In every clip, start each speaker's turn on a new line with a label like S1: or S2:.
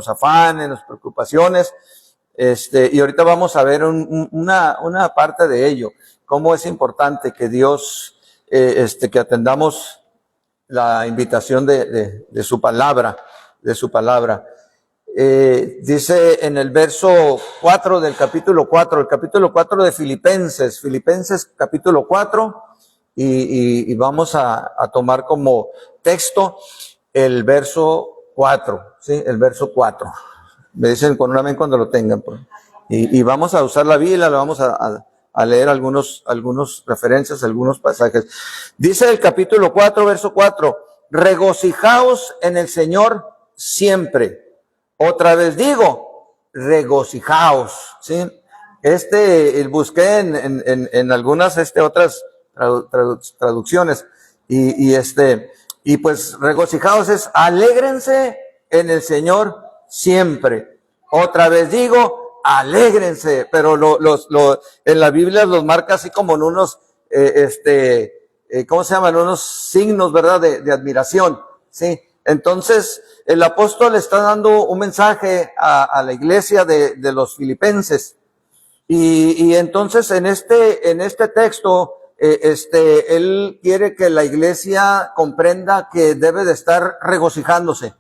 S1: nuestros afanes, nuestras preocupaciones. Y ahorita vamos a ver una parte de ello, cómo es importante que Dios, que atendamos la invitación de su palabra, dice en el verso 4 del capítulo 4, el capítulo 4 de Filipenses capítulo 4, y vamos a tomar como texto el verso 4, ¿sí? El verso 4. Me dicen con un amén cuando lo tengan. Y vamos a usar la Biblia, le vamos a leer algunos referencias, algunos pasajes. Dice el capítulo 4, verso 4, regocijaos en el Señor siempre. Otra vez digo, regocijaos, ¿sí? Busqué en algunas, otras traducciones, y pues regocijaos es, alégrense en el Señor siempre. Otra vez digo, alégrense, pero en la Biblia los marca así como en unos, ¿cómo se llaman? Unos signos, ¿verdad? De admiración, ¿sí? Entonces, el apóstol está dando un mensaje a la iglesia de los filipenses. Y entonces en este texto, él quiere que la iglesia comprenda que debe de estar regocijándose,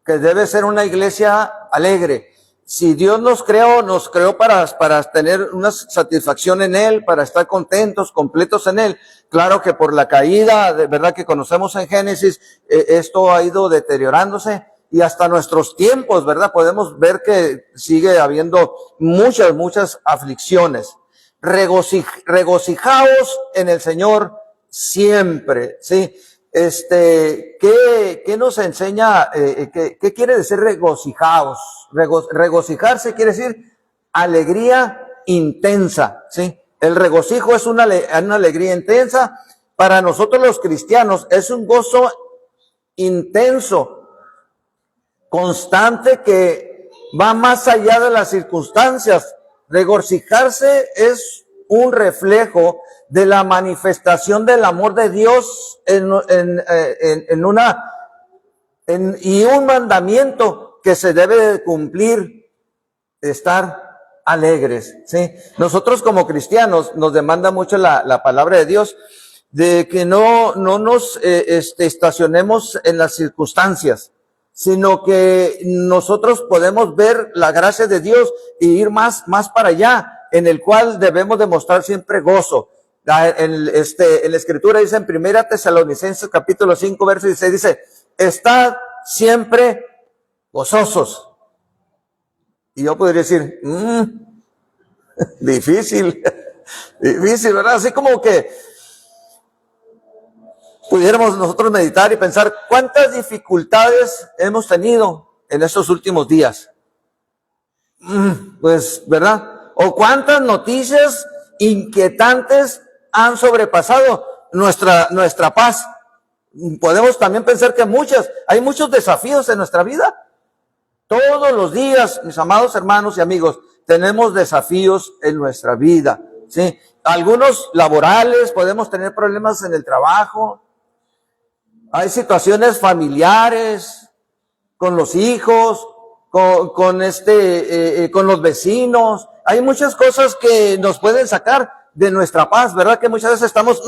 S1: que debe ser una iglesia alegre. Si Dios nos creó para tener una satisfacción en Él, para estar contentos, completos en Él. Claro que por la caída, de verdad que conocemos en Génesis, esto ha ido deteriorándose, y hasta nuestros tiempos, ¿verdad? Podemos ver que sigue habiendo muchas aflicciones. Regocijaos en el Señor siempre, ¿sí? ¿Qué nos enseña? ¿Qué quiere decir regocijaos? Regocijarse quiere decir alegría intensa, ¿sí? El regocijo es una alegría intensa. Para nosotros los cristianos es un gozo intenso, constante, que va más allá de las circunstancias. Regocijarse es un reflejo de la manifestación del amor de Dios y un mandamiento que se debe de cumplir, estar alegres, ¿sí? Nosotros como cristianos nos demanda mucho la palabra de Dios, de que no nos estacionemos en las circunstancias, sino que nosotros podemos ver la gracia de Dios y ir más para allá, en el cual debemos demostrar siempre gozo. En la escritura dice en 1 Tesalonicenses capítulo 5 verso 16, dice, estad siempre gozosos. Y yo podría decir, difícil, ¿verdad? Así como que pudiéramos nosotros meditar y pensar cuántas dificultades hemos tenido en estos últimos días. Pues, ¿verdad? O cuántas noticias inquietantes han sobrepasado nuestra paz. Podemos también pensar que hay muchos desafíos en nuestra vida. Todos los días, mis amados hermanos y amigos, tenemos desafíos en nuestra vida, ¿sí? Algunos laborales, podemos tener problemas en el trabajo. Hay situaciones familiares, con los hijos, con los vecinos. Hay muchas cosas que nos pueden sacar de nuestra paz, ¿verdad? Que muchas veces estamos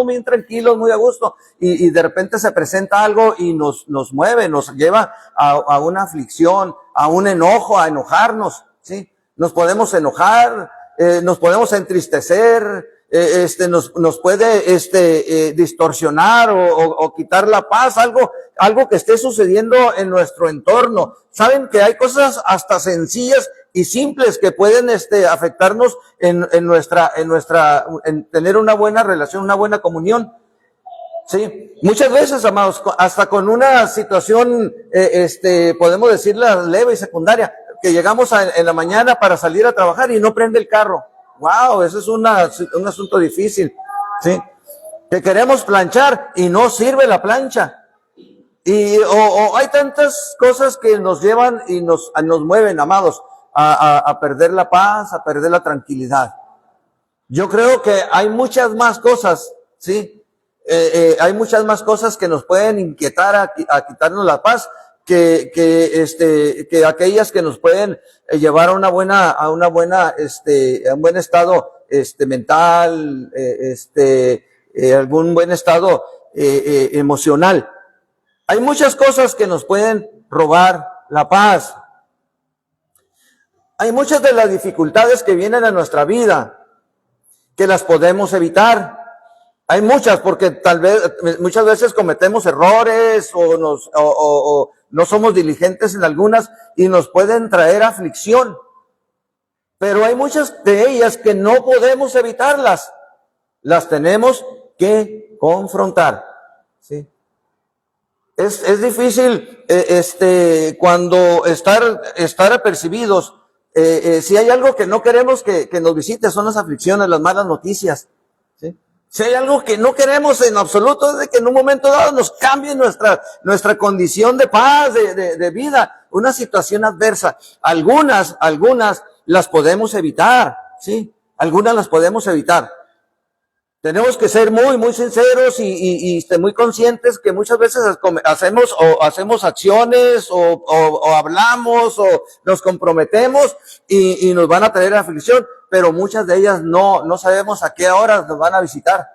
S1: muy tranquilos, muy a gusto, y de repente se presenta algo y nos mueve, nos lleva a una aflicción, a un enojo, a enojarnos, ¿sí? Nos podemos enojar, nos podemos entristecer, nos puede distorsionar o quitar la paz, algo que esté sucediendo en nuestro entorno. Saben que hay cosas hasta sencillas y simples que pueden afectarnos en tener una buena relación, una buena comunión. Sí, muchas veces, amados, hasta con una situación, podemos decirla leve y secundaria, que llegamos en la mañana para salir a trabajar y no prende el carro. Wow, eso es un asunto difícil, ¿sí? Que queremos planchar y no sirve la plancha. O hay tantas cosas que nos llevan y nos mueven, amados, a perder la paz, a perder la tranquilidad. Yo creo que hay muchas más cosas, ¿sí? Hay muchas más cosas que nos pueden inquietar a quitarnos la paz que aquellas que nos pueden llevar a un buen estado, mental, algún buen estado, emocional. Hay muchas cosas que nos pueden robar la paz. Hay muchas de las dificultades que vienen a nuestra vida que las podemos evitar. Hay muchas, porque muchas veces cometemos errores o no somos diligentes en algunas y nos pueden traer aflicción. Pero hay muchas de ellas que no podemos evitarlas. Las tenemos que confrontar. ¿Sí? Es difícil, cuando estar apercibidos. Si hay algo que no queremos que nos visite, son las aflicciones, las malas noticias. ¿Sí? Si hay algo que no queremos en absoluto, es de que en un momento dado nos cambie nuestra condición de paz, de vida, una situación adversa. Algunas las podemos evitar, ¿sí? Algunas las podemos evitar. Tenemos que ser muy, muy sinceros y muy conscientes que muchas veces hacemos acciones o hablamos o nos comprometemos y nos van a traer aflicción, pero muchas de ellas no sabemos a qué horas nos van a visitar.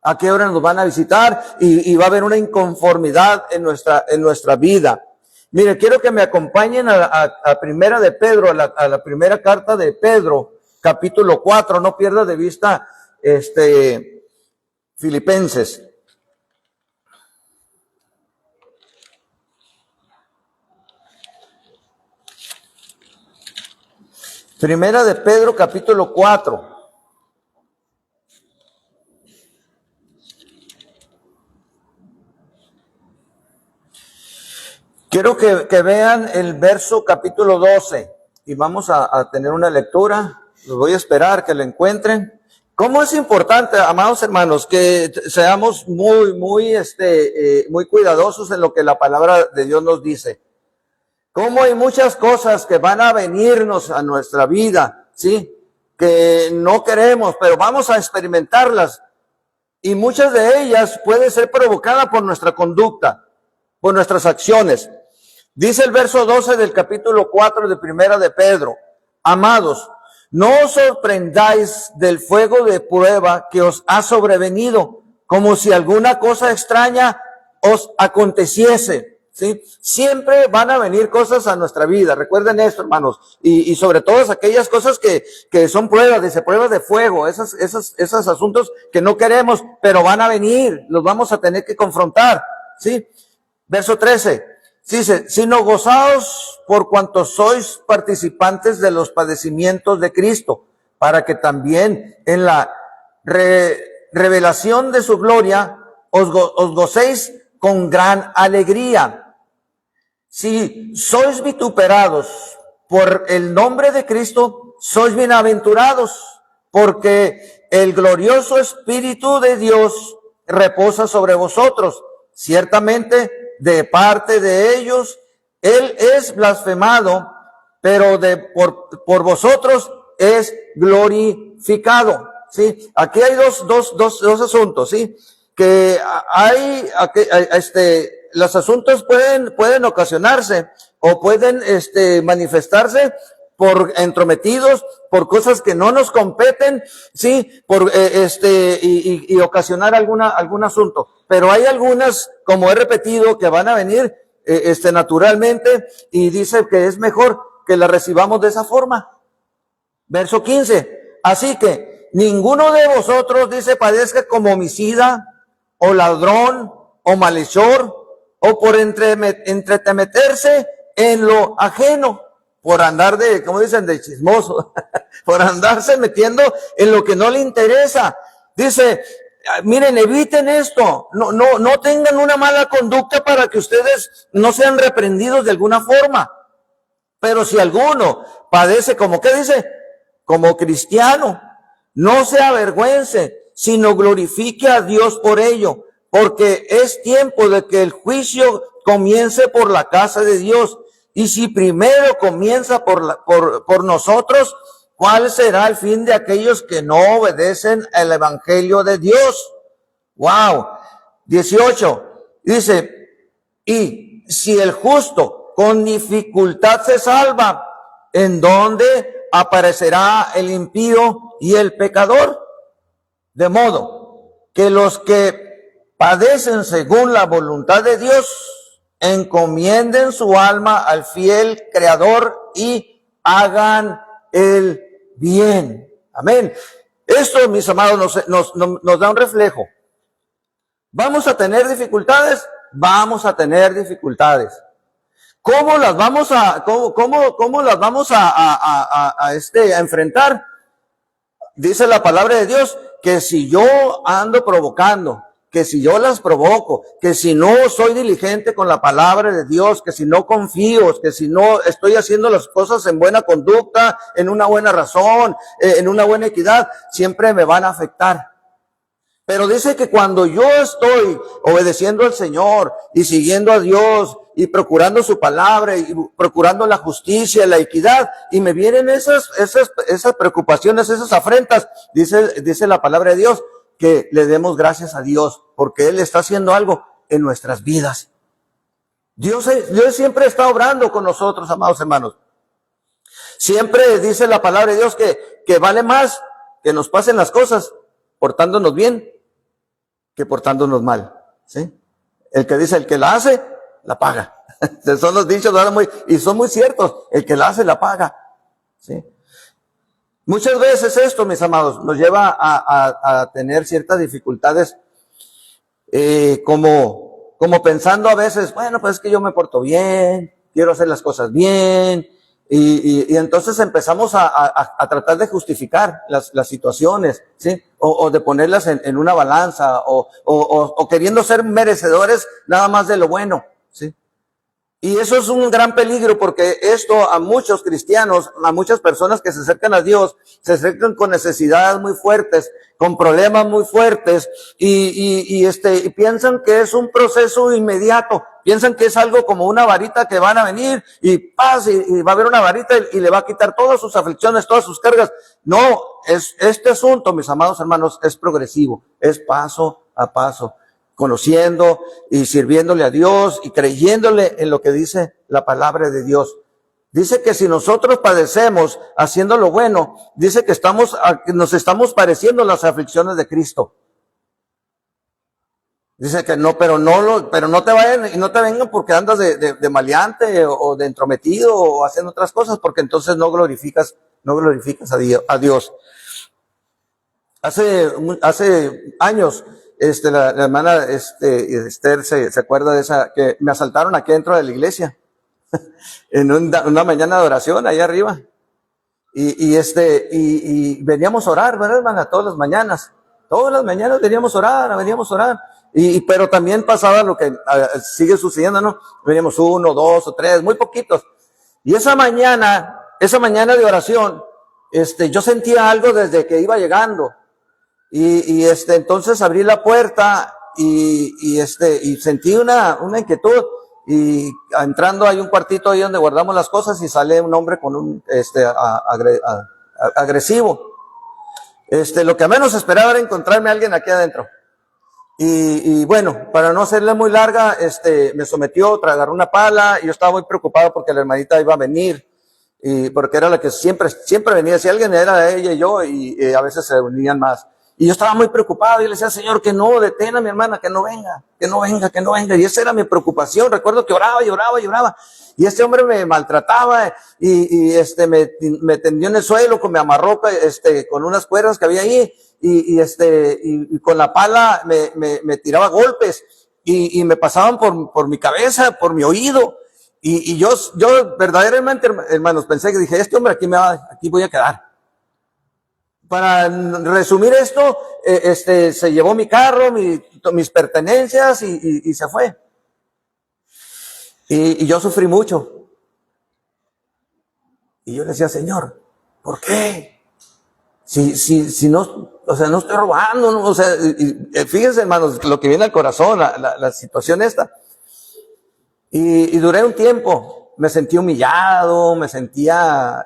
S1: A qué horas nos van a visitar y va a haber una inconformidad en nuestra vida. Mire, quiero que me acompañen a Primera de Pedro, a la primera carta de Pedro, capítulo 4, no pierda de vista Filipenses. Primera de Pedro, capítulo 4. Quiero que vean el verso capítulo 12 y vamos a tener una lectura. Los voy a esperar que la encuentren. ¿Cómo es importante, amados hermanos, que seamos muy cuidadosos en lo que la palabra de Dios nos dice? Cómo hay muchas cosas que van a venirnos a nuestra vida, ¿sí? Que no queremos, pero vamos a experimentarlas. Y muchas de ellas pueden ser provocadas por nuestra conducta, por nuestras acciones. Dice el verso 12 del capítulo 4 de Primera de Pedro: amados, no os sorprendáis del fuego de prueba que os ha sobrevenido, como si alguna cosa extraña os aconteciese. ¿Sí? Siempre van a venir cosas a nuestra vida. Recuerden esto, hermanos. Y sobre todo aquellas cosas que son pruebas, dice, pruebas de fuego, esos asuntos que no queremos, pero van a venir, los vamos a tener que confrontar. ¿Sí? Verso 13. Dice, sino gozaos por cuanto sois participantes de los padecimientos de Cristo, para que también en la revelación de su gloria os gocéis con gran alegría. Si sois vituperados por el nombre de Cristo, sois bienaventurados, porque el glorioso Espíritu de Dios reposa sobre vosotros. Ciertamente, de parte de ellos, Él es blasfemado, pero por vosotros es glorificado. ¿Sí? Aquí hay dos asuntos, ¿sí? Que hay, los asuntos pueden ocasionarse o pueden, manifestarse por entrometidos, por cosas que no nos competen, sí, y ocasionar algún asunto. Pero hay algunas, como he repetido, que van a venir, naturalmente, y dice que es mejor que las recibamos de esa forma. Verso 15. Así que ninguno de vosotros, dice, padezca como homicida, o ladrón, o malhechor, o por entremeterse en lo ajeno, por andar como dicen, de chismoso, por andarse metiendo en lo que no le interesa. Dice, miren, eviten esto, no tengan una mala conducta para que ustedes no sean reprendidos de alguna forma. Pero si alguno padece como, ¿qué dice? Como cristiano, no se avergüence, sino glorifique a Dios por ello, porque es tiempo de que el juicio comience por la casa de Dios. Y si primero comienza por nosotros, ¿cuál será el fin de aquellos que no obedecen el evangelio de Dios? Wow. 18. Dice, y si el justo con dificultad se salva, ¿en dónde aparecerá el impío y el pecador? De modo que los que padecen según la voluntad de Dios encomienden su alma al fiel Creador y hagan el bien. Amén. Esto, mis amados, nos da un reflejo. ¿Vamos a tener dificultades? Vamos a tener dificultades. ¿Cómo las vamos a enfrentar? Dice la palabra de Dios que si yo ando provocando, que si yo las provoco, que si no soy diligente con la palabra de Dios, que si no confío, que si no estoy haciendo las cosas en buena conducta, en una buena razón, en una buena equidad, siempre me van a afectar. Pero dice que cuando yo estoy obedeciendo al Señor y siguiendo a Dios y procurando su palabra y procurando la justicia, la equidad, y me vienen esas preocupaciones, esas afrentas, dice la palabra de Dios, que le demos gracias a Dios porque Él está haciendo algo en nuestras vidas. Dios siempre está obrando con nosotros, amados hermanos. Siempre dice la palabra de Dios que vale más que nos pasen las cosas portándonos bien que portándonos mal, ¿sí? El que dice, el que la hace, la paga. Son los dichos, y son muy ciertos. El que la hace, la paga, ¿sí? Muchas veces esto, mis amados, nos lleva a tener ciertas dificultades, como pensando a veces, bueno, pues es que yo me porto bien, quiero hacer las cosas bien, y entonces empezamos a tratar de justificar las situaciones, ¿sí? O de ponerlas en una balanza, o queriendo ser merecedores nada más de lo bueno, ¿sí? Y eso es un gran peligro porque esto a muchos cristianos, a muchas personas que se acercan a Dios, se acercan con necesidades muy fuertes, con problemas muy fuertes y piensan que es un proceso inmediato, piensan que es algo como una varita que van a venir y va a haber una varita y le va a quitar todas sus aflicciones, todas sus cargas. No, este asunto, mis amados hermanos, es progresivo, es paso a paso, conociendo y sirviéndole a Dios y creyéndole en lo que dice la palabra de Dios. Dice que si nosotros padecemos haciendo lo bueno, dice que nos estamos pareciendo las aflicciones de Cristo. Dice que no, pero no te vayan y no te vengan porque andas de maleante o de entrometido o haciendo otras cosas, porque entonces no glorificas a Dios. Hace años, la hermana Esther se acuerda de esa, que me asaltaron aquí dentro de la iglesia, en una mañana de oración, ahí arriba. Y veníamos a orar, ¿verdad, hermana? Todas las mañanas veníamos a orar. Pero también pasaba lo que sigue sucediendo, ¿no? Veníamos 1, 2 o 3, muy poquitos. Y esa mañana de oración, yo sentía algo desde que iba llegando. Entonces abrí la puerta y sentí una inquietud, y entrando hay un cuartito ahí donde guardamos las cosas y sale un hombre con un agresivo. Lo que menos esperaba era encontrarme a alguien aquí adentro. Y bueno, para no hacerle muy larga, me sometió, agarró una pala, y yo estaba muy preocupado porque la hermanita iba a venir, y porque era la que siempre venía. Si alguien era ella y yo, y a veces se unían más. Y yo estaba muy preocupado, y le decía, Señor, que no, detén a mi hermana, que no venga. Y esa era mi preocupación. Recuerdo que oraba. Y este hombre me maltrataba, y me tendió en el suelo, me amarró, con unas cuerdas que había ahí, y con la pala me tiraba golpes, y me pasaban por mi cabeza, por mi oído. Y yo verdaderamente, hermanos, pensé que dije, este hombre aquí voy a quedar. Para resumir esto, se llevó mi carro, mis pertenencias y se fue. Y yo sufrí mucho. Y yo le decía, Señor, ¿por qué? Si no, no estoy robando, ¿no? Fíjense, hermanos, lo que viene al corazón, la situación esta. Y duré un tiempo, me sentí humillado, me sentía,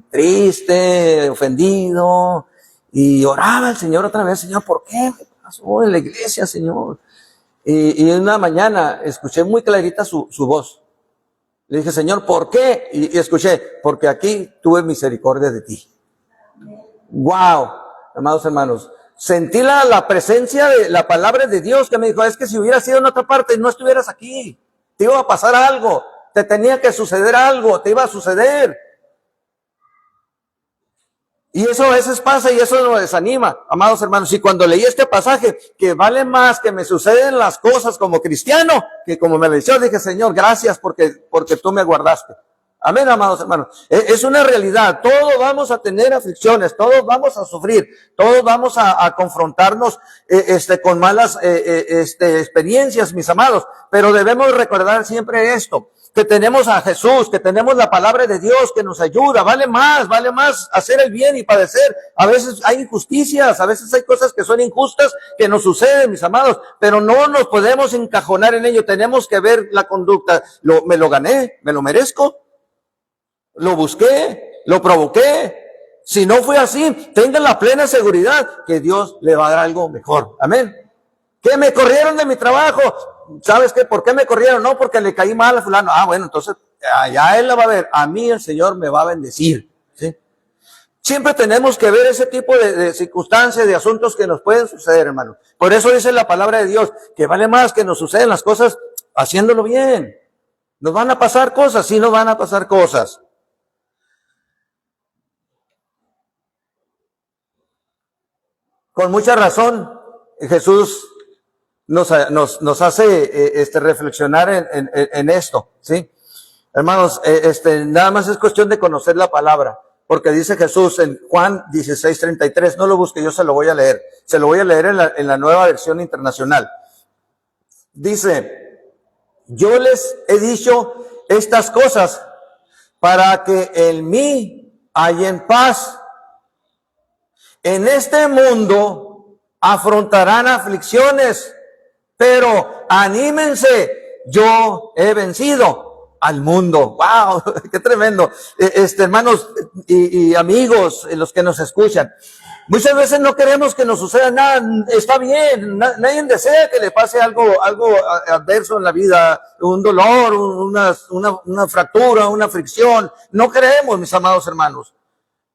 S1: triste, ofendido, y oraba al Señor otra vez, Señor, ¿por qué me pasó en la iglesia, Señor? Y una mañana escuché muy clarita su voz. Le dije, Señor, ¿por qué? Y escuché, porque aquí tuve misericordia de ti. Wow, amados hermanos. Sentí la presencia de la palabra de Dios que me dijo, es que si hubiera sido en otra parte, no estuvieras aquí. Te iba a pasar algo, te tenía que suceder algo, te iba a suceder. Y eso a veces pasa y eso nos desanima, amados hermanos. Y cuando leí este pasaje, que vale más que me suceden las cosas como cristiano, que como me lo hizo, dije, Señor, gracias porque tú me guardaste. Amén, amados hermanos. Es una realidad. Todos vamos a tener aflicciones, todos vamos a sufrir, todos vamos a confrontarnos con malas experiencias, mis amados. Pero debemos recordar siempre esto, que tenemos a Jesús, que tenemos la palabra de Dios que nos ayuda. Vale más hacer el bien y padecer. A veces hay injusticias, a veces hay cosas que son injustas que nos suceden, mis amados, pero no nos podemos encajonar en ello. Tenemos que ver la conducta. Me lo gané, me lo merezco. Lo busqué, lo provoqué. Si no fue así, tengan la plena seguridad que Dios le va a dar algo mejor. Amén. ¿Qué? Me corrieron de mi trabajo. ¿Sabes qué? ¿Por qué me corrieron? No, porque le caí mal a fulano. Bueno, entonces allá él la va a ver. A mí el Señor me va a bendecir. ¿Sí? Siempre tenemos que ver ese tipo de circunstancias, de asuntos que nos pueden suceder, hermano. Por eso dice la palabra de Dios, que vale más que nos suceden las cosas haciéndolo bien. Nos van a pasar cosas, sí nos van a pasar cosas. Con mucha razón, Jesús nos hace reflexionar en esto, ¿sí? Hermanos, nada más es cuestión de conocer la palabra, porque dice Jesús en Juan 16:33, no lo busque, yo se lo voy a leer. Se lo voy a leer en la nueva versión internacional. Dice, yo les he dicho estas cosas para que en mí hayan paz. En este mundo afrontarán aflicciones, pero anímense, yo he vencido al mundo. ¡Wow! ¡Qué tremendo! Hermanos y amigos, los que nos escuchan, muchas veces no queremos que nos suceda nada. Está bien, nadie desea que le pase algo adverso en la vida, un dolor, una fractura, una fricción. No queremos, mis amados hermanos.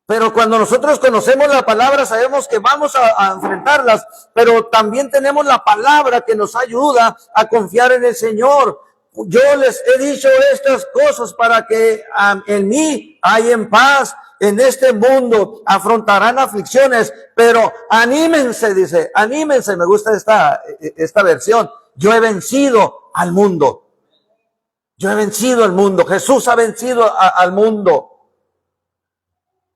S1: Pero cuando nosotros conocemos la palabra, sabemos que vamos a enfrentarlas, pero también tenemos la palabra que nos ayuda a confiar en el Señor. Yo les he dicho estas cosas para que en mí hayan paz. En este mundo afrontarán aflicciones, pero anímense, dice, anímense. Me gusta esta versión. Yo he vencido al mundo. Yo he vencido al mundo. Jesús ha vencido al mundo.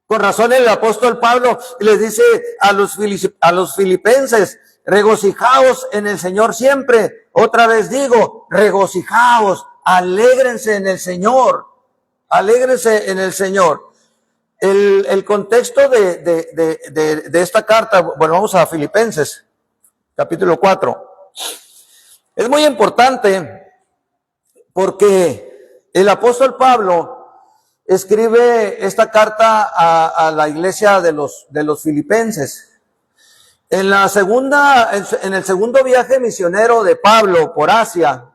S1: Con razón el apóstol Pablo les dice a los filipenses, regocijaos en el Señor siempre. Otra vez digo, regocijaos, alégrense en el Señor, alégrense en el Señor. El contexto de esta carta, bueno, vamos a Filipenses, capítulo 4. Es muy importante porque el apóstol Pablo escribe esta carta a la iglesia de los filipenses. En el segundo viaje misionero de Pablo por Asia,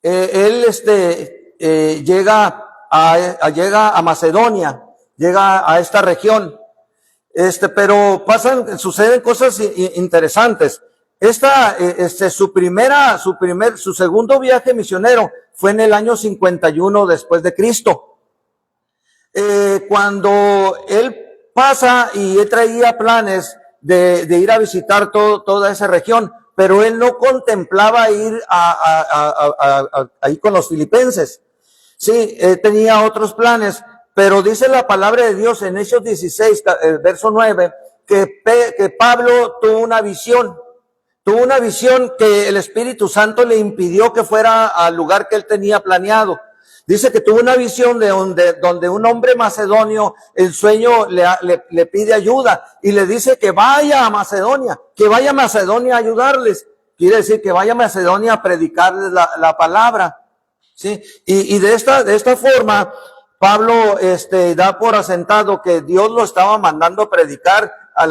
S1: él llega a Macedonia, llega a esta región, pero suceden cosas interesantes. Su segundo viaje misionero fue en el año 51 después de Cristo. Cuando él pasa y él traía planes de ir a visitar toda esa región, pero él no contemplaba ir ahí con los filipenses. Sí, tenía otros planes, pero dice la palabra de Dios en Hechos 16, verso 9, que Pablo tuvo una visión que el Espíritu Santo le impidió que fuera al lugar que él tenía planeado. Dice que tuvo una visión donde un hombre macedonio, el sueño le pide ayuda y le dice que vaya a Macedonia a ayudarles. Quiere decir que vaya a Macedonia a predicarles la palabra. ¿Sí? Y de esta forma, Pablo da por asentado que Dios lo estaba mandando a predicar a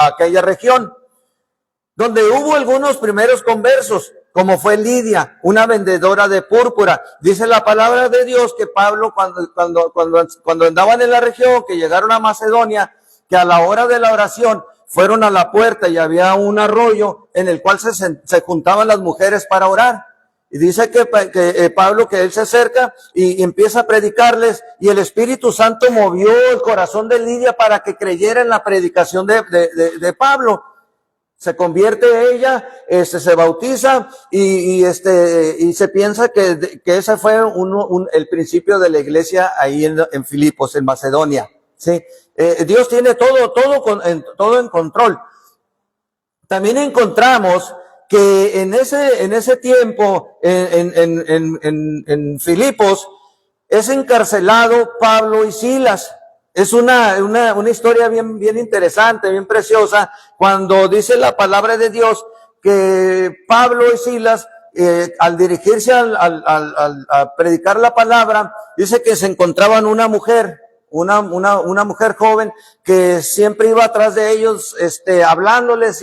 S1: aquella región, donde hubo algunos primeros conversos. como fue Lidia, una vendedora de púrpura. Dice la palabra de Dios que Pablo, cuando andaban en la región, que llegaron a Macedonia, que a la hora de la oración fueron a la puerta y había un arroyo en el cual se juntaban las mujeres para orar. Y dice que Pablo, que él se acerca y empieza a predicarles, y el Espíritu Santo movió el corazón de Lidia para que creyera en la predicación de Pablo. Se convierte ella, se bautiza y se piensa que ese fue el principio de la iglesia ahí en Filipos, en Macedonia. Sí, Dios tiene todo en control. También encontramos que en ese tiempo en Filipos es encarcelado Pablo y Silas. Es una historia bien interesante, bien preciosa, cuando dice la palabra de Dios que Pablo y Silas, al dirigirse a predicar la palabra, dice que se encontraban una mujer joven que siempre iba atrás de ellos, hablándoles,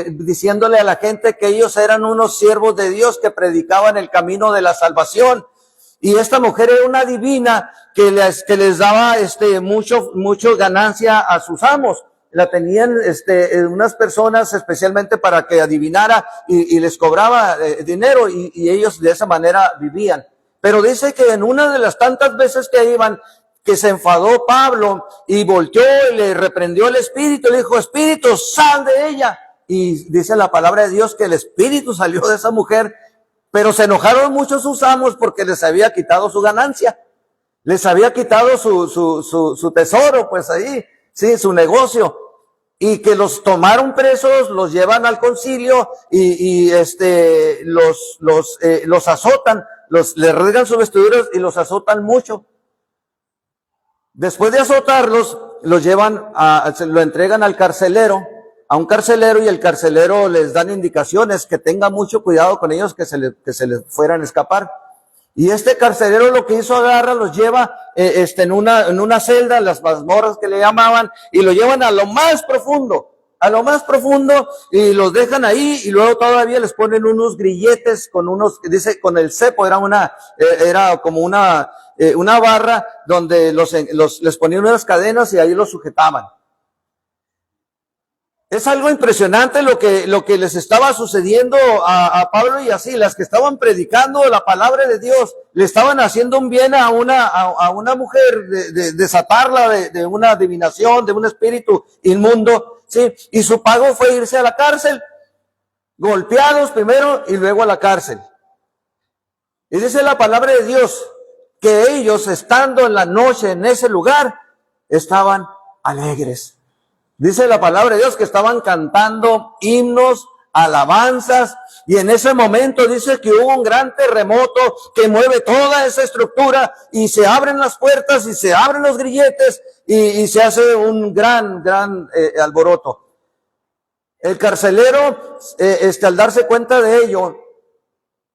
S1: diciéndole a la gente que ellos eran unos siervos de Dios que predicaban el camino de la salvación. Y esta mujer era una divina que les daba mucho ganancia a sus amos. La tenían unas personas especialmente para que adivinara y les cobraba dinero y ellos de esa manera vivían. Pero dice que en una de las tantas veces que iban, que se enfadó Pablo y volteó y le reprendió el espíritu, le dijo: espíritu, sal de ella. Y dice la palabra de Dios que el espíritu salió de esa mujer. Pero se enojaron mucho sus amos porque les había quitado su ganancia. Les había quitado su tesoro, pues ahí, sí, su negocio. Y que los tomaron presos, los llevan al concilio y los azotan, les rasgan sus vestiduras y los azotan mucho. Después de azotarlos, lo entregan al carcelero, a un carcelero, y el carcelero les dan indicaciones que tengan mucho cuidado con ellos, que se les fueran a escapar. Y este carcelero lo que hizo, agarra, los lleva en una celda, las mazmorras que le llamaban, y lo llevan a lo más profundo, y los dejan ahí, y luego todavía les ponen unos grilletes dice, con el cepo, era como una barra donde les ponían unas cadenas y ahí los sujetaban. Es algo impresionante lo que les estaba sucediendo a Pablo y a Silas, que estaban predicando la palabra de Dios, le estaban haciendo un bien a una mujer, de desatarla de una adivinación, de un espíritu inmundo, ¿sí? Y su pago fue irse a la cárcel, golpeados primero y luego a la cárcel. Y dice la palabra de Dios que ellos, estando en la noche en ese lugar, estaban alegres. Dice la palabra de Dios que estaban cantando himnos, alabanzas, y en ese momento dice que hubo un gran terremoto que mueve toda esa estructura, y se abren las puertas y se abren los grilletes y se hace un gran alboroto. El carcelero, al darse cuenta de ello,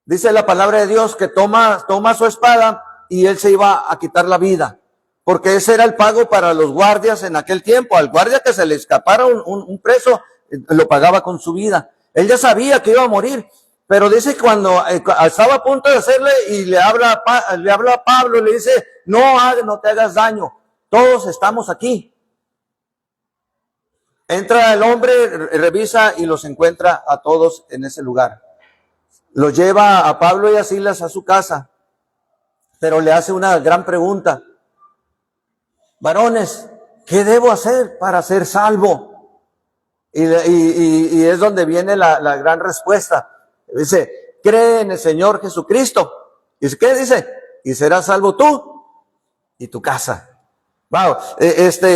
S1: dice la palabra de Dios que toma su espada y él se iba a quitar la vida. Porque ese era el pago para los guardias en aquel tiempo. Al guardia que se le escapara un preso, lo pagaba con su vida. Él ya sabía que iba a morir, pero dice que cuando estaba a punto de hacerle, y le habla a Pablo, le dice: no te hagas daño, todos estamos aquí. Entra el hombre, revisa y los encuentra a todos en ese lugar. Los lleva a Pablo y a Silas a su casa, pero le hace una gran pregunta: varones, ¿qué debo hacer para ser salvo? Y es donde viene la gran respuesta. Dice: cree en el Señor Jesucristo. ¿Y qué dice? Y serás salvo tú y tu casa. Wow,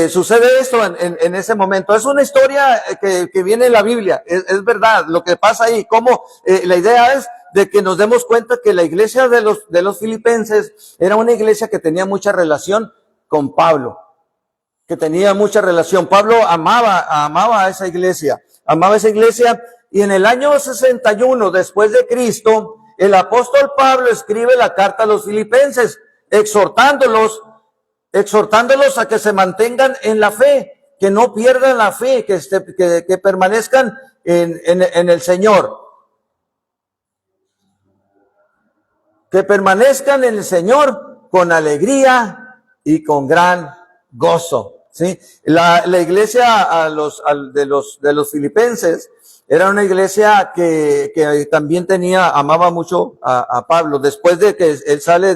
S1: sucede esto en ese momento. Es una historia que viene en la Biblia. Es verdad lo que pasa ahí. Como la idea es de que nos demos cuenta que la iglesia de los filipenses era una iglesia que tenía mucha relación con Pablo, que tenía mucha relación. Pablo amaba a esa iglesia, y en el año 61 después de Cristo, el apóstol Pablo escribe la carta a los filipenses, exhortándolos a que se mantengan en la fe, que no pierdan la fe, que permanezcan en el Señor. que permanezcan en el Señor con alegría y con gran gozo. ¿Sí? La iglesia de los filipenses era una iglesia que también amaba mucho a Pablo. Después de que él sale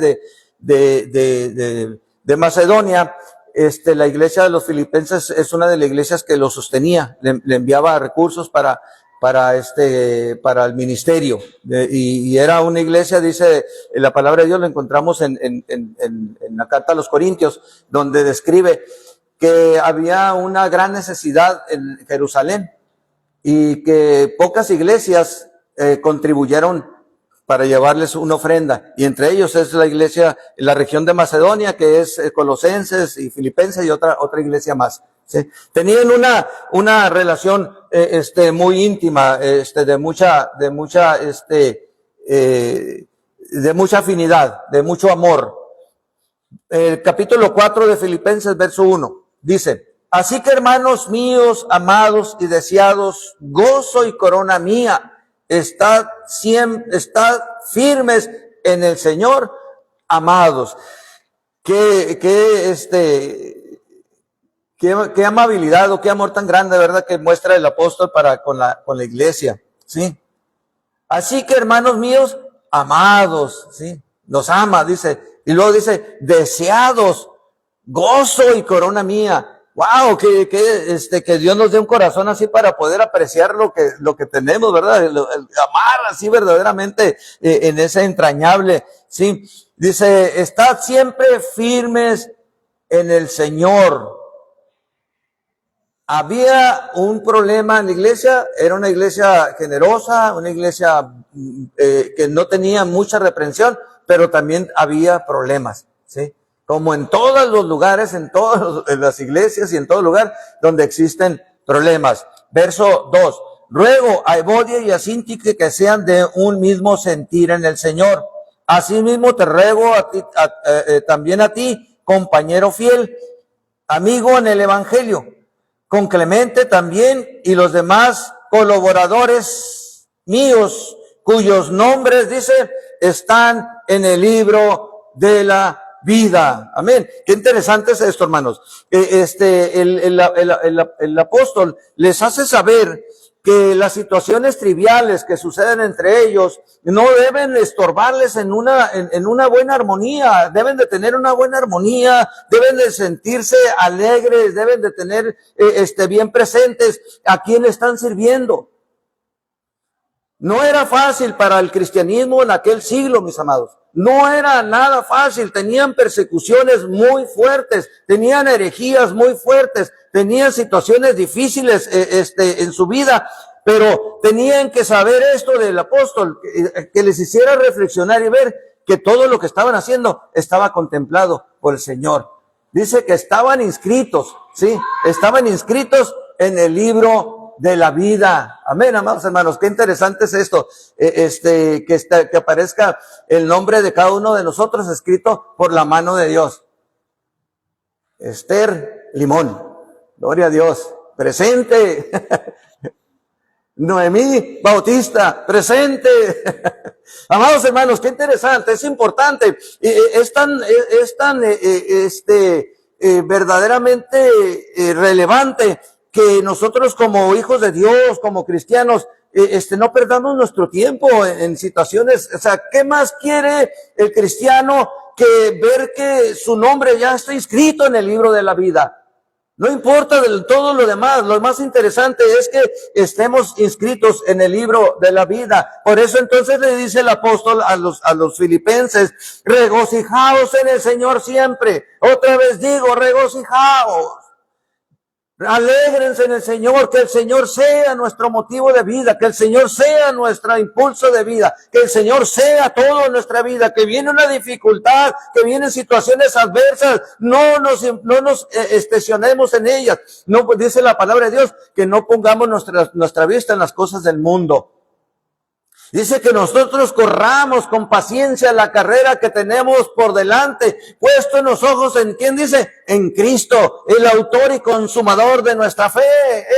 S1: de Macedonia, la iglesia de los filipenses es una de las iglesias que lo sostenía, le enviaba recursos para el ministerio. Y era una iglesia, dice la palabra de Dios, lo encontramos en la carta a los Corintios, donde describe que había una gran necesidad en Jerusalén y que pocas iglesias contribuyeron para llevarles una ofrenda, y entre ellos es la iglesia en la región de Macedonia, que es Colosenses y Filipenses y otra iglesia más. ¿Sí? Tenían una relación muy íntima, de mucha afinidad, de mucho amor. El capítulo 4 de Filipenses, verso 1, dice: así que, hermanos míos, amados y deseados, gozo y corona mía, estad firmes en el Señor, amados. Qué amabilidad o qué amor tan grande, ¿verdad?, que muestra el apóstol con la iglesia, ¿sí? Así que, hermanos míos, amados, ¿sí? Los ama, dice. Y luego dice, deseados, gozo y corona mía. Wow, que Dios nos dé un corazón así para poder apreciar lo que tenemos, ¿verdad? El amar así verdaderamente en ese entrañable, ¿sí? Dice, estad siempre firmes en el Señor. Había un problema en la iglesia, era una iglesia generosa, una iglesia que no tenía mucha reprensión, pero también había problemas, ¿sí? Como en todos los lugares, en las iglesias y en todo lugar donde existen problemas. Verso 2. Ruego a Evodia y a Síntique que sean de un mismo sentir en el Señor. Asimismo te ruego también a ti, compañero fiel, amigo en el Evangelio, con Clemente también y los demás colaboradores míos, cuyos nombres, dice, están en el libro de la vida. Amén. Qué interesante es esto, hermanos. El apóstol les hace saber que las situaciones triviales que suceden entre ellos no deben estorbarles en una buena armonía. Deben de tener una buena armonía, deben de sentirse alegres, deben de tener bien presentes a quien están sirviendo. No era fácil para el cristianismo en aquel siglo, mis amados. No era nada fácil. Tenían persecuciones muy fuertes, tenían herejías muy fuertes, tenían situaciones difíciles en su vida, pero tenían que saber esto del apóstol, que les hiciera reflexionar y ver que todo lo que estaban haciendo estaba contemplado por el Señor. Dice que estaban inscritos, ¿sí? Estaban inscritos en el libro de la vida. Amén, amados hermanos. Qué interesante es esto, que aparezca el nombre de cada uno de nosotros escrito por la mano de Dios. Esther Limón, gloria a Dios, presente. Noemí Bautista, presente. Amados hermanos, qué interesante, es importante, es tan verdaderamente relevante que nosotros como hijos de Dios, como cristianos, no perdamos nuestro tiempo en situaciones. O sea, ¿qué más quiere el cristiano que ver que su nombre ya está inscrito en el libro de la vida? No importa todo lo demás, lo más interesante es que estemos inscritos en el libro de la vida. Por eso entonces le dice el apóstol a los filipenses, regocijaos en el Señor siempre. Otra vez digo, regocijaos. Alégrense en el Señor, que el Señor sea nuestro motivo de vida, que el Señor sea nuestro impulso de vida, que el Señor sea todo en nuestra vida, que viene una dificultad, que vienen situaciones adversas, no nos estacionemos en ellas. No, pues dice la palabra de Dios que no pongamos nuestra vista en las cosas del mundo. Dice que nosotros corramos con paciencia la carrera que tenemos por delante, puesto en los ojos en ¿quién dice? En Cristo, el autor y consumador de nuestra fe.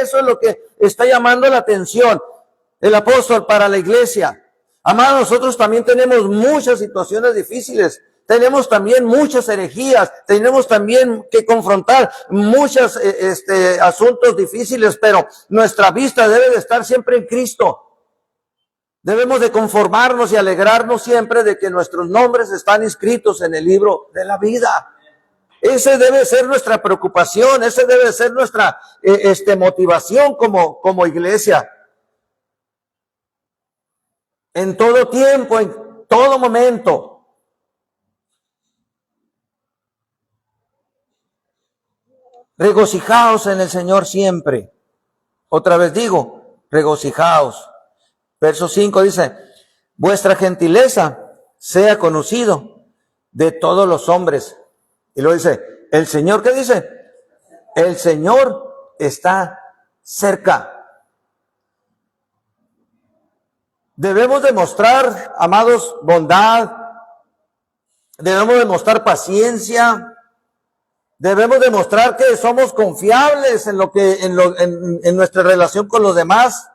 S1: Eso es lo que está llamando la atención el apóstol para la iglesia. Amados, nosotros también tenemos muchas situaciones difíciles. Tenemos también muchas herejías, tenemos también que confrontar muchos asuntos difíciles, pero nuestra vista debe de estar siempre en Cristo. Debemos de conformarnos y alegrarnos siempre de que nuestros nombres están inscritos en el libro de la vida. Ese debe ser nuestra preocupación, ese debe ser nuestra motivación como iglesia. En todo tiempo, en todo momento. Regocijaos en el Señor siempre. Otra vez digo, regocijaos. Verso 5 dice, vuestra gentileza sea conocido de todos los hombres. Y luego dice, el Señor, ¿qué dice? El Señor está cerca. Debemos demostrar, amados, bondad. Debemos demostrar paciencia. Debemos demostrar que somos confiables en nuestra relación con los demás.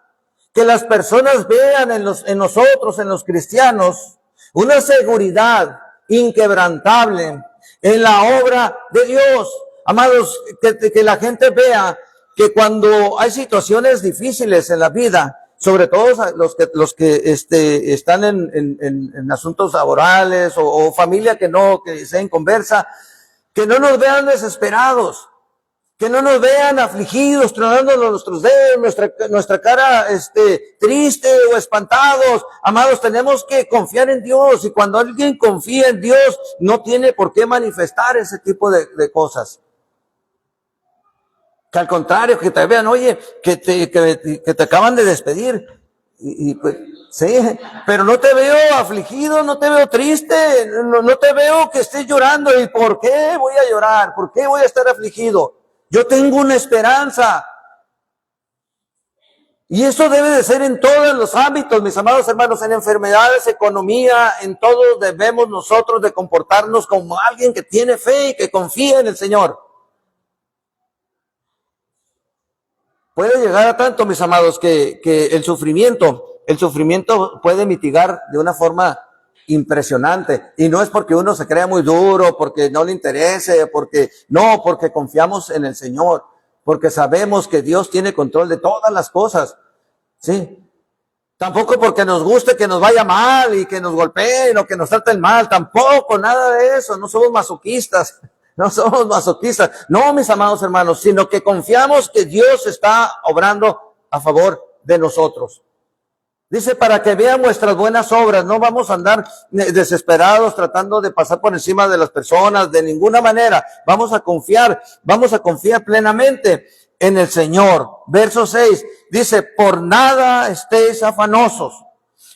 S1: Que las personas vean en nosotros, en los cristianos, una seguridad inquebrantable en la obra de Dios. Amados, que la gente vea que cuando hay situaciones difíciles en la vida, sobre todo los que están en asuntos laborales o familia que sea inconversa, que no nos vean desesperados, que no nos vean afligidos, tronándonos nuestros dedos, nuestra cara triste o espantados. Amados, tenemos que confiar en Dios, y cuando alguien confía en Dios, no tiene por qué manifestar ese tipo de cosas. Que al contrario, que te vean, oye, que te acaban de despedir, y pues, sí, pero no te veo afligido, no te veo triste, no te veo que estés llorando. ¿Y por qué voy a llorar? ¿Por qué voy a estar afligido? Yo tengo una esperanza. Y eso debe de ser en todos los ámbitos, mis amados hermanos, en enfermedades, economía, en todo debemos nosotros de comportarnos como alguien que tiene fe y que confía en el Señor. Puede llegar a tanto, mis amados, que el sufrimiento puede mitigar de una forma impresionante. Y no es porque uno se crea muy duro, porque no le interese, porque confiamos en el Señor, porque sabemos que Dios tiene control de todas las cosas. ¿Sí? Tampoco porque nos guste que nos vaya mal y que nos golpeen o que nos traten mal, tampoco, nada de eso. No somos masoquistas. No somos masoquistas, no, mis amados hermanos, sino que confiamos que Dios está obrando a favor de nosotros. Dice, para que vean vuestras buenas obras, no vamos a andar desesperados tratando de pasar por encima de las personas, de ninguna manera. Vamos a confiar plenamente en el Señor. Verso 6, dice, por nada estéis afanosos.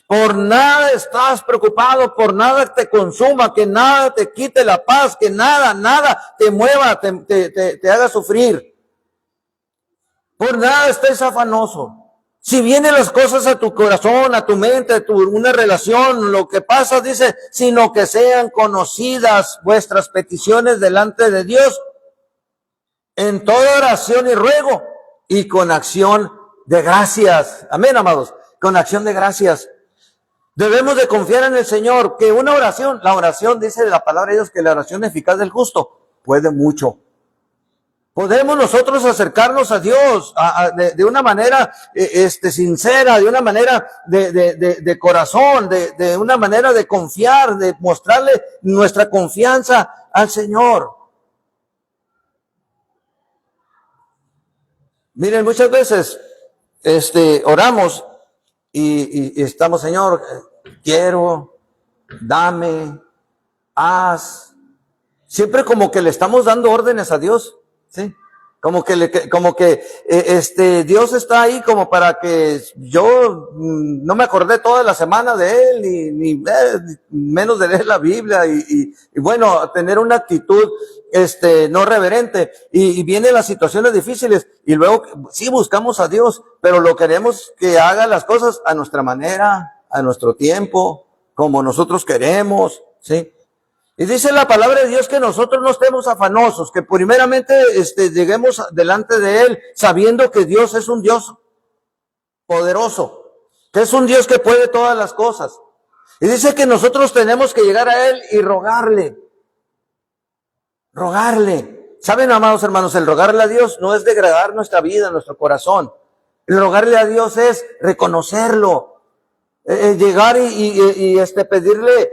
S1: Por nada estás preocupado, por nada te consuma, que nada te quite la paz, que nada te mueva, te haga sufrir. Por nada estés afanoso. Si vienen las cosas a tu corazón, a tu mente, una relación, lo que pasa, dice, sino que sean conocidas vuestras peticiones delante de Dios en toda oración y ruego y con acción de gracias. Amén, amados, con acción de gracias. Debemos de confiar en el Señor, que la oración dice la palabra de Dios que la oración eficaz del justo puede mucho. Podemos nosotros acercarnos a Dios de una manera sincera, de una manera de corazón, de una manera de confiar, de mostrarle nuestra confianza al Señor. Miren, muchas veces oramos y estamos, Señor, quiero, dame, haz. Siempre como que le estamos dando órdenes a Dios, ¿sí? Como que Dios está ahí como para que yo no me acordé toda la semana de Él, ni menos de leer la Biblia y bueno, tener una actitud no reverente. Y vienen las situaciones difíciles y luego sí buscamos a Dios, pero lo queremos que haga las cosas a nuestra manera, a nuestro tiempo, como nosotros queremos, ¿sí? Y dice la palabra de Dios que nosotros no estemos afanosos, que primeramente lleguemos delante de Él sabiendo que Dios es un Dios poderoso, que es un Dios que puede todas las cosas. Y dice que nosotros tenemos que llegar a Él y rogarle. Rogarle. ¿Saben, amados hermanos? El rogarle a Dios no es degradar nuestra vida, nuestro corazón. El rogarle a Dios es reconocerlo. Llegar y pedirle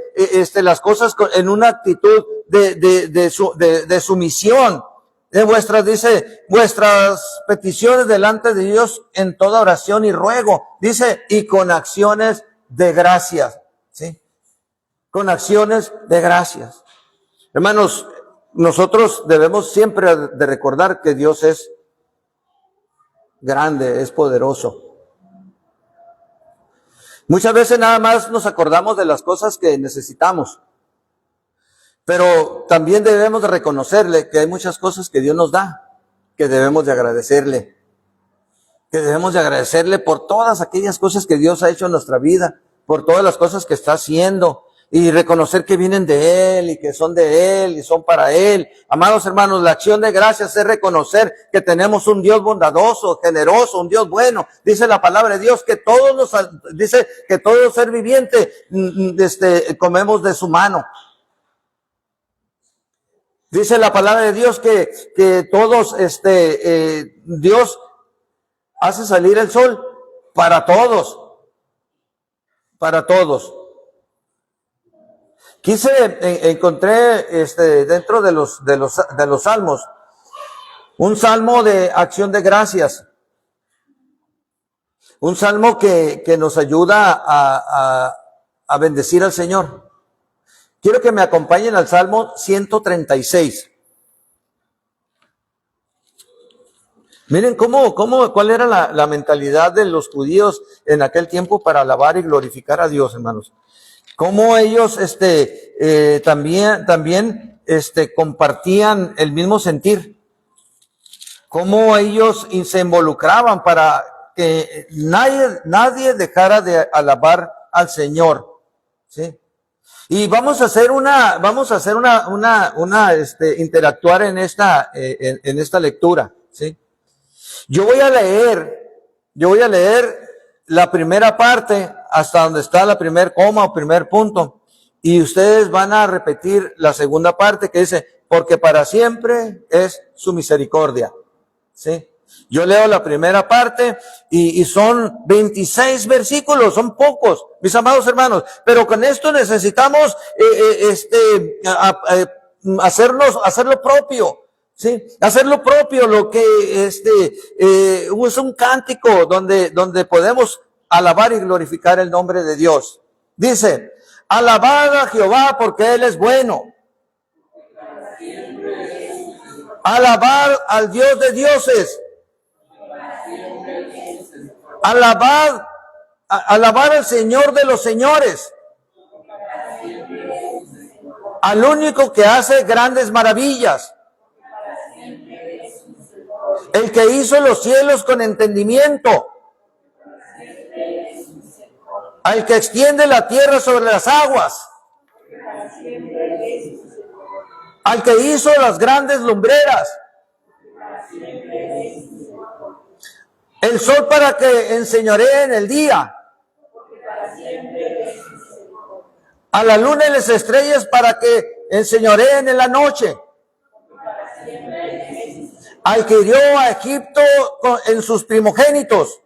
S1: las cosas en una actitud de sumisión. Dice, vuestras peticiones delante de Dios en toda oración y ruego. Dice, y con acciones de gracias. ¿Sí? Con acciones de gracias. Hermanos, nosotros debemos siempre de recordar que Dios es grande, es poderoso. Muchas veces nada más nos acordamos de las cosas que necesitamos, pero también debemos de reconocerle que hay muchas cosas que Dios nos da, que debemos de agradecerle, por todas aquellas cosas que Dios ha hecho en nuestra vida, por todas las cosas que está haciendo, y reconocer que vienen de Él y que son de Él y son para Él. Amados hermanos, la acción de gracias es reconocer que tenemos un Dios bondadoso, generoso, un Dios bueno. Dice la palabra de Dios que dice que todo ser viviente, comemos de su mano. Dice la palabra de Dios que todos, Dios hace salir el sol para todos. Encontré dentro de los salmos, un salmo de acción de gracias. Un salmo que nos ayuda a bendecir al Señor. Quiero que me acompañen al Salmo 136. Miren cuál era la mentalidad de los judíos en aquel tiempo para alabar y glorificar a Dios, hermanos. Cómo ellos también compartían el mismo sentir. Cómo ellos se involucraban para que nadie dejara de alabar al Señor. ¿Sí? Y vamos a hacer interactuar en esta lectura, ¿sí? Yo voy a leer la primera parte hasta donde está la primer coma o primer punto, y ustedes van a repetir la segunda parte que dice, porque para siempre es su misericordia, ¿sí? Yo leo la primera parte y son 26 versículos, son pocos, mis amados hermanos, pero con esto necesitamos hacerlo propio. Sí, hacerlo propio, lo que es un cántico donde podemos alabar y glorificar el nombre de Dios. Dice, alabad a Jehová porque Él es bueno. Alabad al Dios de dioses. Alabad al Señor de los señores. Al único que hace grandes maravillas. El que hizo los cielos con entendimiento. Al que extiende la tierra sobre las aguas. Al que hizo las grandes lumbreras. El sol para que enseñoree en el día. A la luna y las estrellas para que enseñoreen en la noche. Al que hirió a Egipto en sus primogénitos.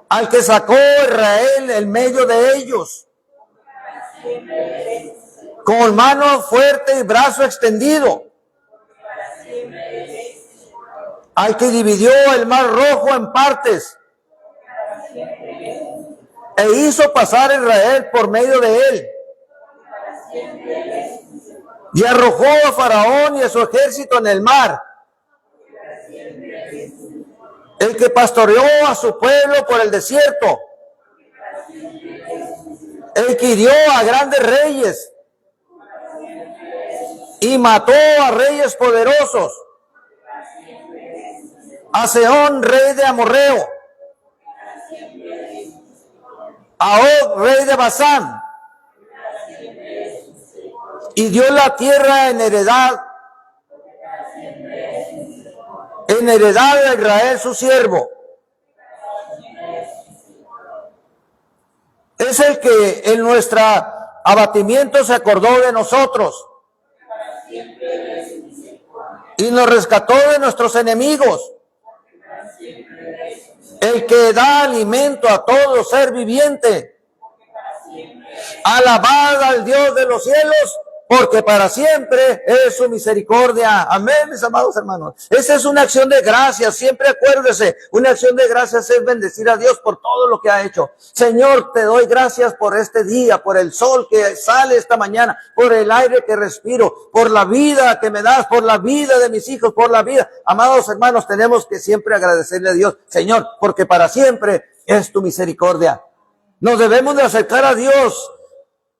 S1: Al que sacó a Israel en medio de ellos. Con mano fuerte y brazo extendido. Al que dividió el mar rojo en partes. E hizo pasar a Israel por medio de él. Y arrojó a Faraón y a su ejército en el mar. El que pastoreó a su pueblo por el desierto. El que hirió a grandes reyes. Y mató a reyes poderosos. A Sehón, rey de Amorreo. A Og, rey de Basán. Y dio la tierra en heredad a Israel su siervo. Es el que en nuestro abatimiento se acordó de nosotros y nos rescató de nuestros enemigos. El que da alimento a todo ser viviente. Alabad al Dios de los cielos, porque para siempre es su misericordia. Amén, mis amados hermanos. Esa es una acción de gracias. Siempre acuérdese, una acción de gracias es bendecir a Dios por todo lo que ha hecho. Señor, te doy gracias por este día, por el sol que sale esta mañana, por el aire que respiro, por la vida que me das, por la vida de mis hijos, por la vida. Amados hermanos, tenemos que siempre agradecerle a Dios, Señor, porque para siempre es tu misericordia. Nos debemos de acercar a Dios,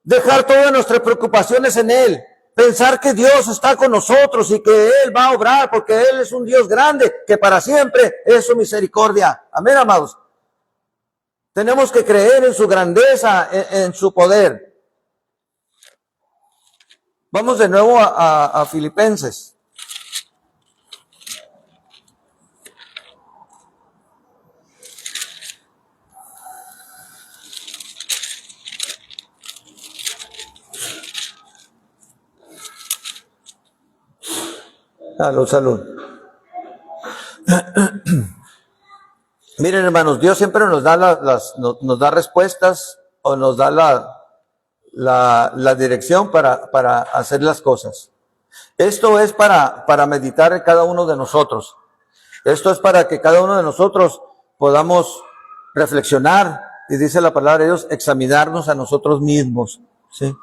S1: dejar todas nuestras preocupaciones en Él, pensar que Dios está con nosotros y que Él va a obrar porque Él es un Dios grande, que para siempre es su misericordia. Amén, amados. Tenemos que creer en su grandeza, en su poder. Vamos de nuevo a Filipenses. Salud. Miren, hermanos, Dios siempre nos da nos da respuestas o nos da la dirección para hacer las cosas. Esto es para meditar en cada uno de nosotros. Esto es para que cada uno de nosotros podamos reflexionar, y dice la palabra de Dios, examinarnos a nosotros mismos, ¿sí?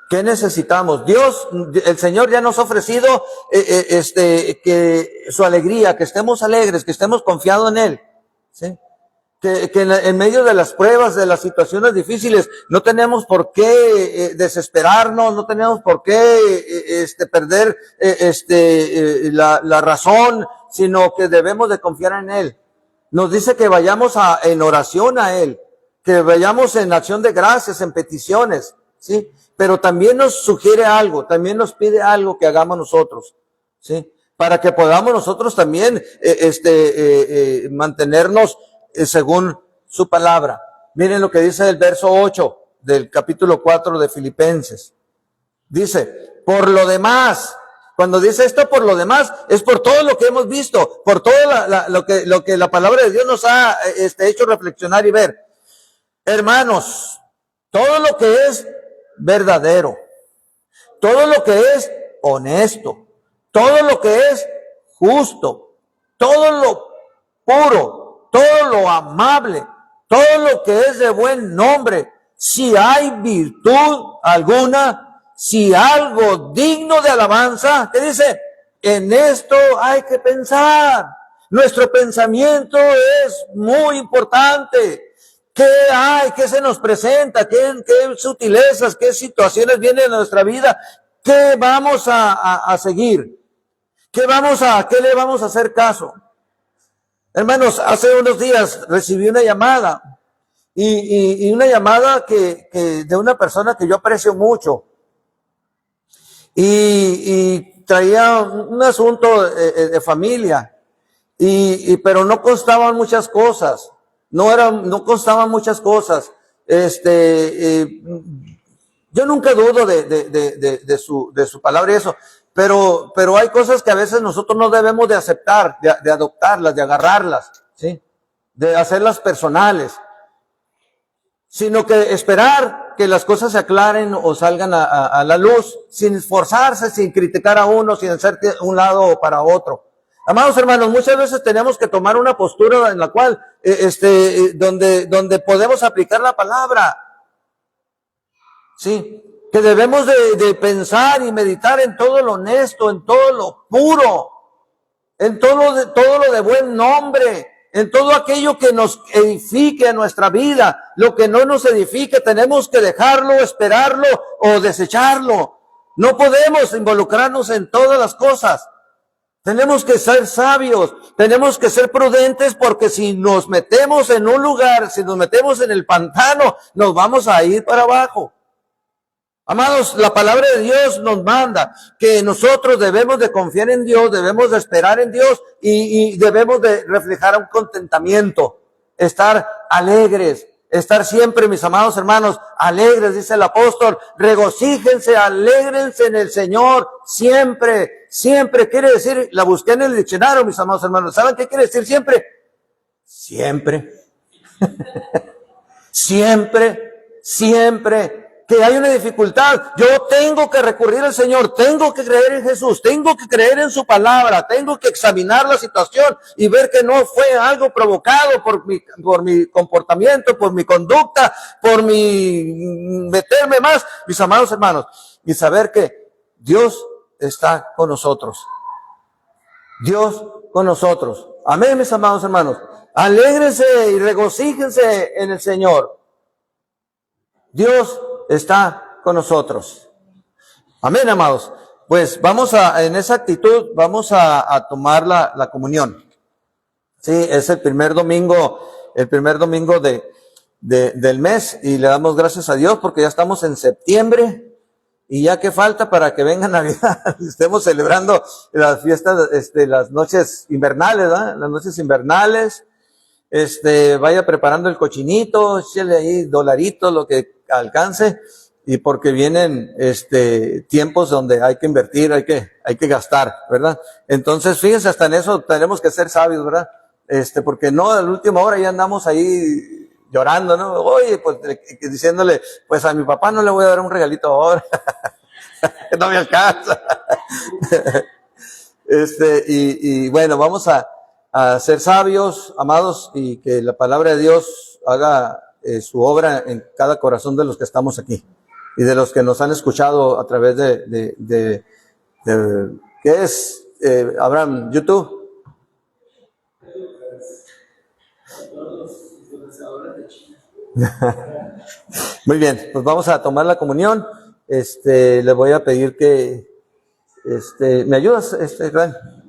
S1: ¿Qué necesitamos? Dios, el Señor ya nos ha ofrecido que su alegría, que estemos alegres, que estemos confiados en Él, ¿sí? Que en medio de las pruebas, de las situaciones difíciles, no tenemos por qué desesperarnos, no tenemos por qué perder la razón, sino que debemos de confiar en Él. Nos dice que vayamos en oración a Él, que vayamos en acción de gracias, en peticiones, ¿sí? Pero también nos sugiere algo, también nos pide algo que hagamos nosotros, ¿sí? Para que podamos nosotros también mantenernos según su palabra. Miren lo que dice el verso 8 del capítulo 4 de Filipenses. Dice, por lo demás, cuando dice esto por lo demás, es por todo lo que hemos visto, por todo lo que la palabra de Dios nos ha hecho reflexionar y ver. Hermanos, todo lo que es verdadero, todo lo que es honesto, todo lo que es justo, todo lo puro, todo lo amable, todo lo que es de buen nombre, si hay virtud alguna, si algo digno de alabanza, ¿qué dice? En esto hay que pensar. Nuestro pensamiento es muy importante. ¿Qué hay? ¿Qué se nos presenta? ¿Qué sutilezas? ¿Qué situaciones vienen en nuestra vida? ¿Qué vamos a seguir? ¿Qué le vamos a hacer caso? Hermanos, hace unos días recibí una llamada y una llamada que de una persona que yo aprecio mucho y traía un asunto de familia pero no constaban muchas cosas. No constaban muchas cosas. Yo nunca dudo de su palabra y eso, pero hay cosas que a veces nosotros no debemos de aceptar, de adoptarlas, de agarrarlas, ¿sí? De hacerlas personales, sino que esperar que las cosas se aclaren o salgan a la luz, sin esforzarse, sin criticar a uno, sin hacer un lado o para otro. Amados hermanos, muchas veces tenemos que tomar una postura en la cual, donde podemos aplicar la palabra. Sí, que debemos de pensar y meditar en todo lo honesto, en todo lo puro, en todo lo de buen nombre, en todo aquello que nos edifique a nuestra vida. Lo que no nos edifique tenemos que dejarlo, esperarlo o desecharlo. No podemos involucrarnos en todas las cosas. Tenemos que ser sabios, tenemos que ser prudentes, porque si nos metemos en un lugar, si nos metemos en el pantano, nos vamos a ir para abajo. Amados, la palabra de Dios nos manda que nosotros debemos de confiar en Dios, debemos de esperar en Dios y debemos de reflejar un contentamiento, estar alegres, estar siempre, mis amados hermanos, alegres, dice el apóstol, regocíjense, alégrense en el Señor, siempre, siempre, quiere decir, la busqué en el diccionario, mis amados hermanos, ¿saben qué quiere decir siempre? Siempre, siempre, siempre. Que hay una dificultad, yo tengo que recurrir al Señor, tengo que creer en Jesús, tengo que creer en su palabra, tengo que examinar la situación y ver que no fue algo provocado por mi comportamiento, por mi conducta, por mi meterme más, mis amados hermanos, y saber que Dios está con nosotros. Dios con nosotros. Amén, mis amados hermanos. Alégrense y regocíjense en el Señor. Dios está con nosotros. Amén, amados. Pues en esa actitud, vamos a tomar la comunión. Sí, es el primer domingo del mes, y le damos gracias a Dios porque ya estamos en septiembre, y ya que falta para que venga Navidad, estemos celebrando las fiestas, las noches invernales, ¿verdad? Las noches invernales. Vaya preparando el cochinito, échale ahí dolaritos, lo que alcance, y porque vienen tiempos donde hay que invertir, hay que gastar, ¿verdad? Entonces, fíjense, hasta en eso tenemos que ser sabios, ¿verdad? Porque no, a la última hora ya andamos ahí llorando, ¿no? Oye, pues diciéndole, pues a mi papá no le voy a dar un regalito ahora, no me alcanza. Y bueno, vamos a ser sabios, amados, y que la palabra de Dios haga su obra en cada corazón de los que estamos aquí y de los que nos han escuchado a través de ¿qué es, Abraham? ¿YouTube? Muy bien, pues vamos a tomar la comunión. Le voy a pedir que me ayudas, Ryan.